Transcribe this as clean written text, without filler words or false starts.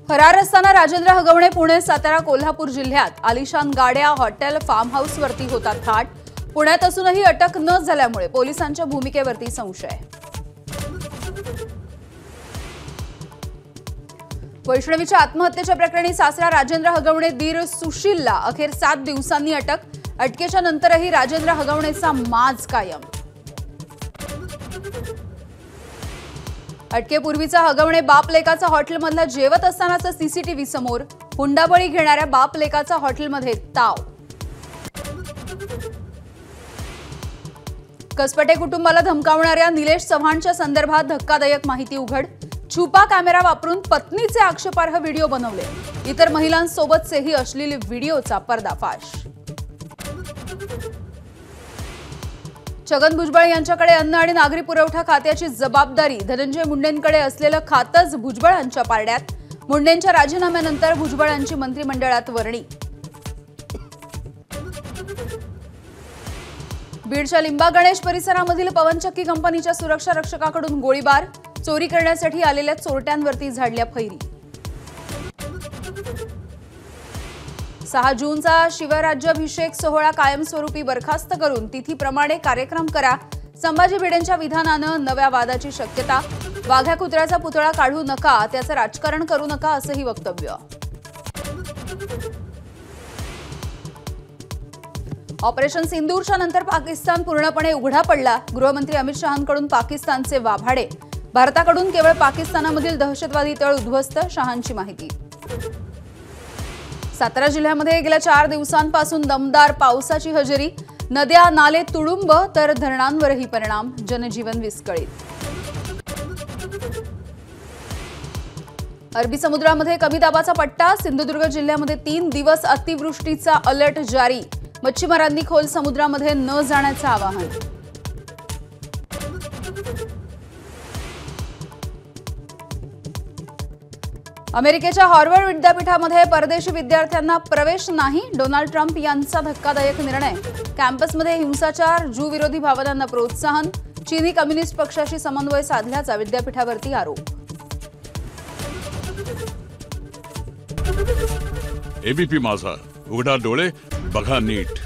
फरार असताना राजेंद्र हगवणे पुणे, सातारा, कोल्हापूर जिल्ह्यात आलिशान गाड्या, हॉटेल, फार्म हाऊस वरती होतात थाट। पुण्यात असूनही अटक न झाल्यामुळे पोलिसांच्या भूमिकेवरती संशय। वैष्णवीच्या आत्महत्येच्या प्रकरणी सासरा राजेंद्र हगवणे दीर सुशीलला अखेर 7 दिवसांनी अटक। अटकेच्या नंतरही राजेंद्र हगवणेचा माज कायम। अटकेपूर्वीचा हगवणे बाप लेकाचा हॉटेलमधला जेवत असतानाचा सीसीटीव्ही समोर। हुंडाबळी घेणाऱ्या बाप लेकाचा हॉटेलमध्ये ताव। कसपटे कुटुंबाला धमकावणाऱ्या निलेश चव्हाणच्या संदर्भात धक्कादायक माहिती उघड। छुपा कॅमेरा वापरून पत्नीचे आक्षेपार्ह व्हिडिओ बनवले। इतर महिलांसोबतचेही अश्लील व्हिडिओचा पर्दाफाश। छगन भुजबळ यांच्याकडे अन्न आणि नागरी पुरवठा खात्याची जबाबदारी। धनंजय मुंडेंकडे असलेलं खातंच भुजबळांच्या पारड्यात। मुंडेंच्या राजीनाम्यानंतर भुजबळांची मंत्रिमंडळात वर्णी। बीडच्या लिंबा गणेश परिसरामधील पवनचक्की कंपनीच्या सुरक्षा रक्षकाकडून गोळीबार। चोरी करण्यासाठी आलेल्या चोरट्यांवरती झाडल्या फैरी। 6 जूनचा शिवराज्याभिषेक सोहळा कायमस्वरूपी बरखास्त करून तिथीप्रमाणे कार्यक्रम करा। संभाजी भिडेंच्या विधानानं नव्या वादाची शक्यता। वाघ्या कुत्र्याचा पुतळा काढू नका, त्याचं राजकारण करू नका असंही वक्तव्य। ऑपरेशन सिंदूरच्या नंतर पाकिस्तान पूर्णपणे उघडा पडला। गृहमंत्री अमित शहांकडून पाकिस्तानचे वाभाडे। भारताकडून केवळ पाकिस्तानामधील दहशतवादी तळ उद्ध्वस्त, शहांची माहिती। सातारा जिल्ह्यामध्ये गेल्या 4 दिवसांपासून दमदार पावसाची हजेरी। नद्या नाले तुडुंब तर धरणांवरही परिणाम। जनजीवन विस्कळीत। अरबी समुद्रामध्ये कमी दाबाचा पट्टा। सिंधुदुर्ग जिल्ह्यामध्ये 3 दिवस अतिवृष्टीचा अलर्ट जारी। मच्छीमारांनी खोल समुद्रामध्ये न जाण्याचं आवाहन। अमेरिकेच्या हार्वर्ड विद्यापीठामध्ये परदेशी विद्यार्थ्यांना प्रवेश नाही। डोनाल्ड ट्रम्प यांचा धक्कादायक निर्णय। कॅम्पसमध्ये हिंसाचार, ज्यू विरोधी भावनांना प्रोत्साहन। चीनी कम्युनिस्ट पक्षाशी समन्वय साधल्याचा विद्यापीठावरती आरोप। एबीपी माझा, उघडा डोळे बघा नीट।